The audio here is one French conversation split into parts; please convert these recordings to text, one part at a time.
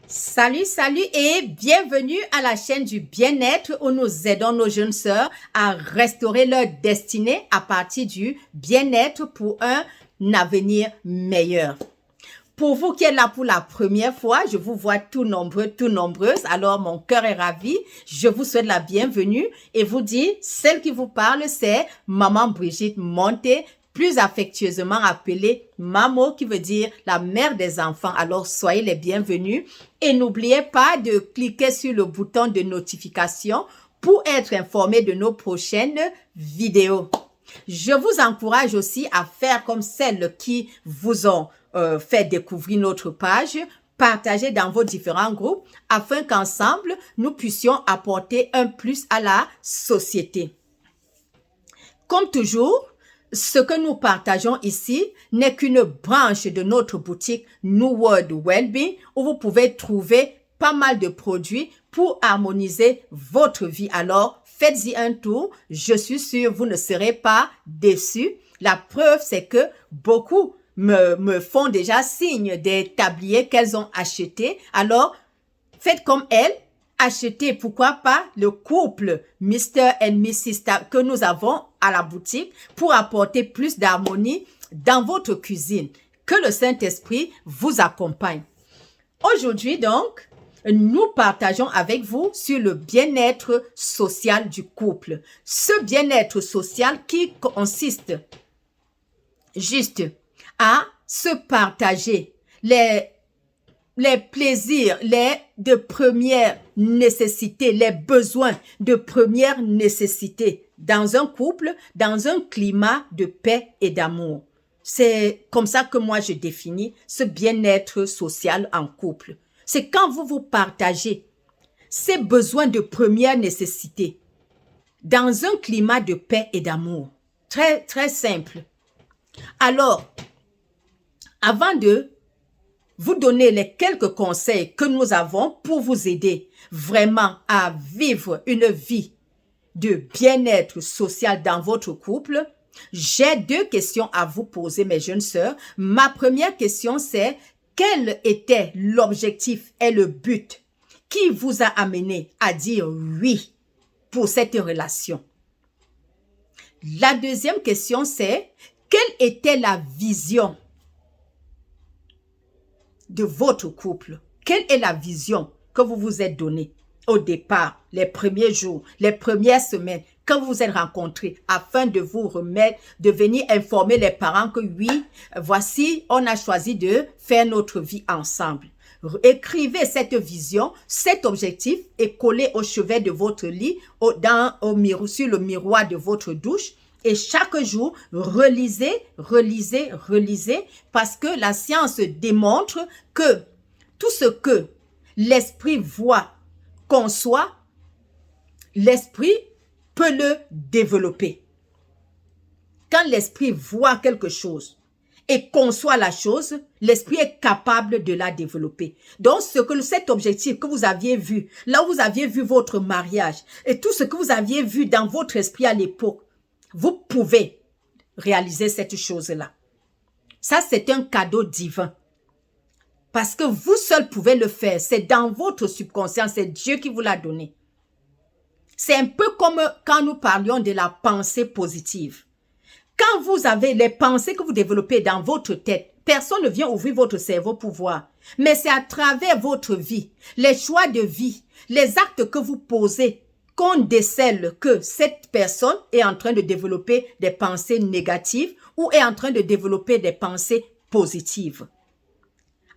Salut, salut et bienvenue à la chaîne du bien-être où nous aidons nos jeunes sœurs à restaurer leur destinée à partir du bien-être pour un avenir meilleur. Pour vous qui êtes là pour la première fois, je vous vois tout nombreux, tout nombreuses. Alors, mon cœur est ravi. Je vous souhaite la bienvenue et vous dis, celle qui vous parle, c'est Maman Brigitte Monté, plus affectueusement appelée Mamo, qui veut dire la mère des enfants. Alors, soyez les bienvenus et n'oubliez pas de cliquer sur le bouton de notification pour être informé de nos prochaines vidéos. Je vous encourage aussi à faire comme celles qui vous ont fait découvrir notre page, partagez dans vos différents groupes afin qu'ensemble, nous puissions apporter un plus à la société. Comme toujours, ce que nous partageons ici n'est qu'une branche de notre boutique New World Wellbeing où vous pouvez trouver pas mal de produits pour harmoniser votre vie. Alors, faites-y un tour. Je suis sûre vous ne serez pas déçus. La preuve, c'est que beaucoup me font déjà signe des tabliers qu'elles ont achetés. Alors, faites comme elles. Achetez, pourquoi pas, le couple Mr. and Mrs. que nous avons à la boutique pour apporter plus d'harmonie dans votre cuisine. Que le Saint-Esprit vous accompagne. Aujourd'hui, donc, nous partageons avec vous sur le bien-être social du couple. Ce bien-être social qui consiste juste à se partager les plaisirs, de première nécessité, les besoins de première nécessité dans un couple, dans un climat de paix et d'amour. C'est comme ça que moi je définis ce bien-être social en couple. C'est quand vous vous partagez ces besoins de première nécessité dans un climat de paix et d'amour. Très, très simple. Alors, avant de vous donner les quelques conseils que nous avons pour vous aider vraiment à vivre une vie de bien-être social dans votre couple, j'ai deux questions à vous poser, mes jeunes sœurs. Ma première question, c'est quel était l'objectif et le but qui vous a amené à dire oui pour cette relation? La deuxième question, c'est quelle était la vision de votre couple? Quelle est la vision que vous vous êtes donnée au départ, les premiers jours, les premières semaines, quand vous vous êtes rencontrés, afin de vous remettre, de venir informer les parents que oui, voici, on a choisi de faire notre vie ensemble. Écrivez cette vision, cet objectif et collez au chevet de votre lit, sur le miroir de votre douche. Et chaque jour, relisez, relisez, relisez, parce que la science démontre que tout ce que l'esprit voit, conçoit, l'esprit peut le développer. Quand l'esprit voit quelque chose et conçoit la chose, l'esprit est capable de la développer. Donc, cet objectif que vous aviez vu, là où vous aviez vu votre mariage et tout ce que vous aviez vu dans votre esprit à l'époque, vous pouvez réaliser cette chose-là. Ça, c'est un cadeau divin. Parce que vous seul pouvez le faire. C'est dans votre subconscient. C'est Dieu qui vous l'a donné. C'est un peu comme quand nous parlions de la pensée positive. Quand vous avez les pensées que vous développez dans votre tête, personne ne vient ouvrir votre cerveau pour voir. Mais c'est à travers votre vie, les choix de vie, les actes que vous posez, qu'on décèle que cette personne est en train de développer des pensées négatives ou est en train de développer des pensées positives.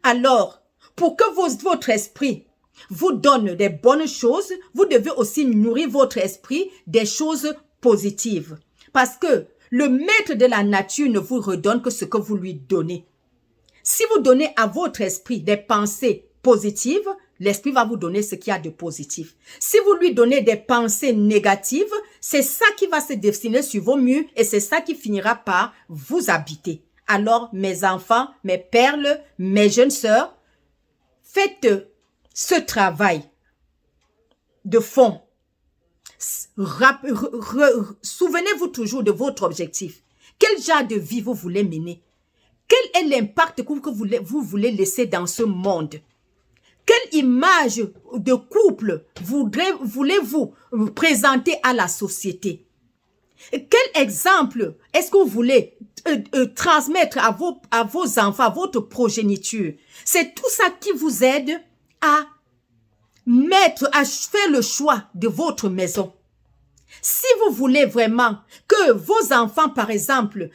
Alors, pour que votre esprit vous donne des bonnes choses, vous devez aussi nourrir votre esprit des choses positives. Parce que le maître de la nature ne vous redonne que ce que vous lui donnez. Si vous donnez à votre esprit des pensées positives, l'esprit va vous donner ce qu'il y a de positif. Si vous lui donnez des pensées négatives, c'est ça qui va se dessiner sur vos murs et c'est ça qui finira par vous habiter. Alors, mes enfants, mes perles, mes jeunes sœurs, faites ce travail de fond. Souvenez-vous toujours de votre objectif. Quel genre de vie vous voulez mener? Quel est l'impact que vous voulez laisser dans ce monde? Quelle image de couple voulez-vous présenter à la société? Quel exemple est-ce que vous voulez transmettre à vos enfants, à votre progéniture? C'est tout ça qui vous aide à faire le choix de votre maison. Si vous voulez vraiment que vos enfants, par exemple,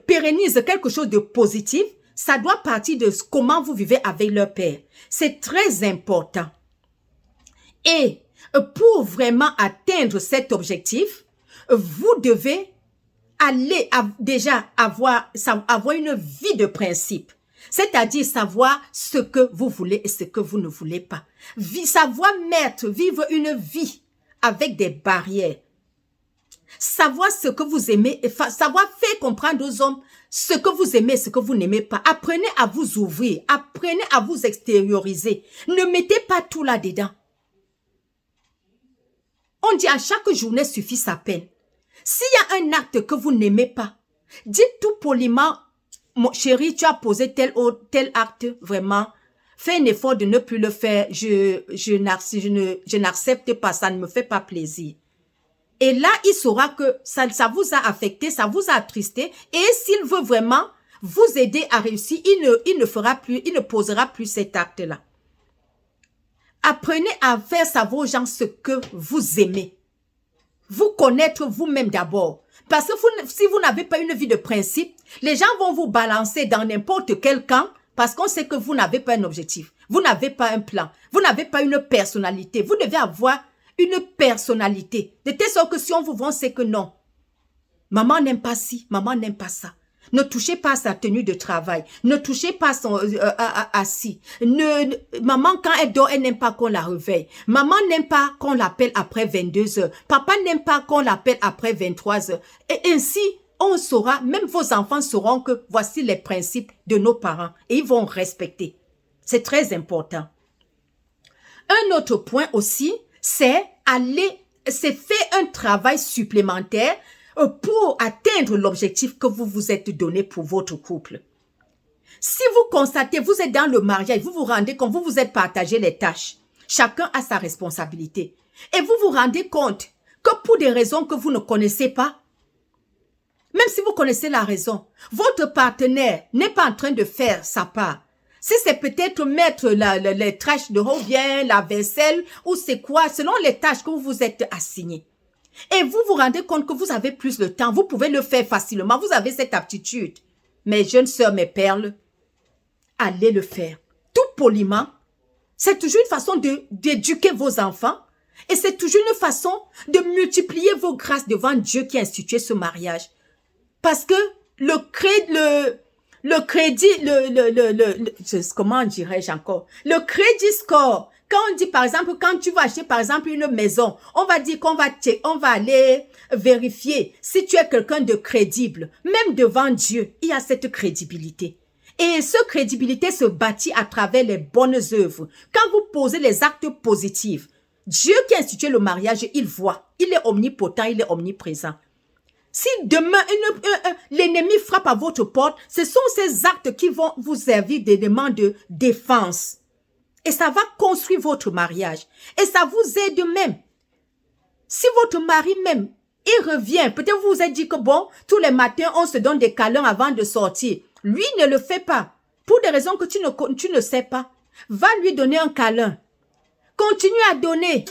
pérennisent quelque chose de positif, ça doit partir de comment vous vivez avec leur père. C'est très important. Et pour vraiment atteindre cet objectif, vous devez déjà avoir une vie de principe. C'est-à-dire savoir ce que vous voulez et ce que vous ne voulez pas. Savoir vivre une vie avec des barrières. Savoir ce que vous aimez, savoir faire comprendre aux hommes ce que vous aimez, ce que vous n'aimez pas. Apprenez à vous ouvrir, apprenez à vous extérioriser. Ne mettez pas tout là-dedans. On dit à chaque journée suffit sa peine. S'il y a un acte que vous n'aimez pas, dites tout poliment, mon chéri, tu as posé tel acte, vraiment. Fais un effort de ne plus le faire. Je n'accepte pas, ça ne me fait pas plaisir. Et là, il saura que ça vous a affecté, ça vous a attristé. Et s'il veut vraiment vous aider à réussir, il ne posera plus cet acte-là. Apprenez à faire savoir aux gens ce que vous aimez. Vous connaître vous-même d'abord. Parce que si vous n'avez pas une vie de principe, les gens vont vous balancer dans n'importe quel camp parce qu'on sait que vous n'avez pas un objectif. Vous n'avez pas un plan. Vous n'avez pas une personnalité. Vous devez avoir une personnalité. De telle sorte que si on vous vend, c'est que non. Maman n'aime pas ci, maman n'aime pas ça. Ne touchez pas à sa tenue de travail. Ne touchez pas à ci. Maman, quand elle dort, elle n'aime pas qu'on la réveille. Maman n'aime pas qu'on l'appelle après 22 heures. Papa n'aime pas qu'on l'appelle après 23 heures. Et ainsi, on saura, même vos enfants sauront que voici les principes de nos parents. Et ils vont respecter. C'est très important. Un autre point aussi, c'est faire un travail supplémentaire pour atteindre l'objectif que vous vous êtes donné pour votre couple. Si vous constatez, vous êtes dans le mariage, vous vous rendez compte, vous vous êtes partagé les tâches. Chacun a sa responsabilité. Et vous vous rendez compte que pour des raisons que vous ne connaissez pas, même si vous connaissez la raison, votre partenaire n'est pas en train de faire sa part. Si c'est peut-être mettre les tâches de ou bien la vaisselle ou c'est quoi, selon les tâches que vous vous êtes assignées. Et vous vous rendez compte que vous avez plus de temps, vous pouvez le faire facilement, vous avez cette aptitude. Mes jeunes sœurs, mes perles, allez le faire. Tout poliment, c'est toujours une façon d'éduquer vos enfants et c'est toujours une façon de multiplier vos grâces devant Dieu qui a institué ce mariage. Parce que comment dirais-je encore? Le crédit score. Quand on dit, par exemple, quand tu vas acheter, par exemple, une maison, on va dire qu'on va aller vérifier si tu es quelqu'un de crédible. Même devant Dieu, il y a cette crédibilité. Et cette crédibilité se bâtit à travers les bonnes œuvres. Quand vous posez les actes positifs, Dieu qui a institué le mariage, il voit. Il est omnipotent, il est omniprésent. Si demain, l'ennemi frappe à votre porte, ce sont ces actes qui vont vous servir d'éléments de défense. Et ça va construire votre mariage. Et ça vous aide même. Si votre mari même, il revient, peut-être vous vous êtes dit que bon, tous les matins, on se donne des câlins avant de sortir. Lui ne le fait pas. Pour des raisons que tu ne sais pas. Va lui donner un câlin. Continue à donner.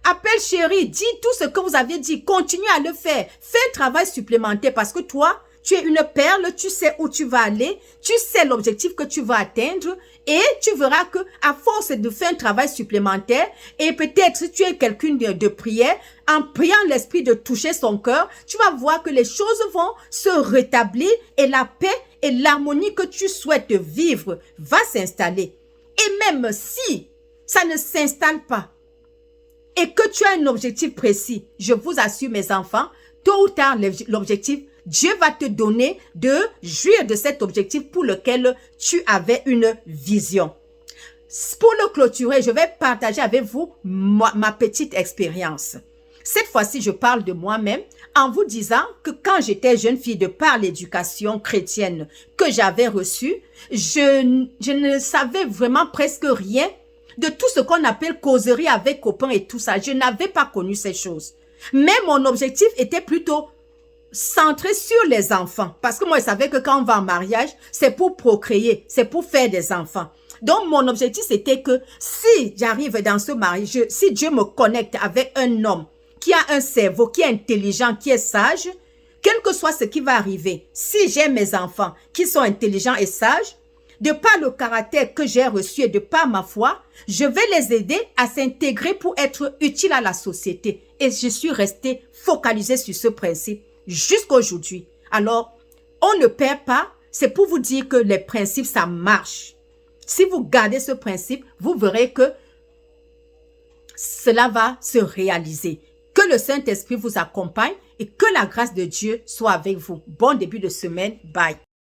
Appelle chérie, dis tout ce que vous avez dit. Continue à le faire. Fais un travail supplémentaire parce que toi, tu es une perle, tu sais où tu vas aller, tu sais l'objectif que tu vas atteindre et tu verras que à force de faire un travail supplémentaire et peut-être si tu es quelqu'un de prière, en priant l'esprit de toucher son cœur, tu vas voir que les choses vont se rétablir et la paix et l'harmonie que tu souhaites vivre va s'installer. Et même si ça ne s'installe pas et que tu as un objectif précis, je vous assure mes enfants, tôt ou tard l'objectif, Dieu va te donner de jouir de cet objectif pour lequel tu avais une vision. Pour le clôturer, je vais partager avec vous ma petite expérience. Cette fois-ci, je parle de moi-même en vous disant que quand j'étais jeune fille, de par l'éducation chrétienne que j'avais reçue, je ne savais vraiment presque rien de tout ce qu'on appelle causerie avec copains et tout ça. Je n'avais pas connu ces choses. Mais mon objectif était plutôt centré sur les enfants. Parce que moi, je savais que quand on va en mariage, c'est pour procréer, c'est pour faire des enfants. Donc, mon objectif, c'était que si j'arrive dans ce mariage, si Dieu me connecte avec un homme qui a un cerveau, qui est intelligent, qui est sage, quel que soit ce qui va arriver, si j'ai mes enfants qui sont intelligents et sages, de par le caractère que j'ai reçu et de par ma foi, je vais les aider à s'intégrer pour être utiles à la société. Et je suis restée focalisée sur ce principe jusqu'à aujourd'hui. Alors, on ne perd pas, c'est pour vous dire que les principes, ça marche. Si vous gardez ce principe, vous verrez que cela va se réaliser. Que le Saint-Esprit vous accompagne et que la grâce de Dieu soit avec vous. Bon début de semaine. Bye.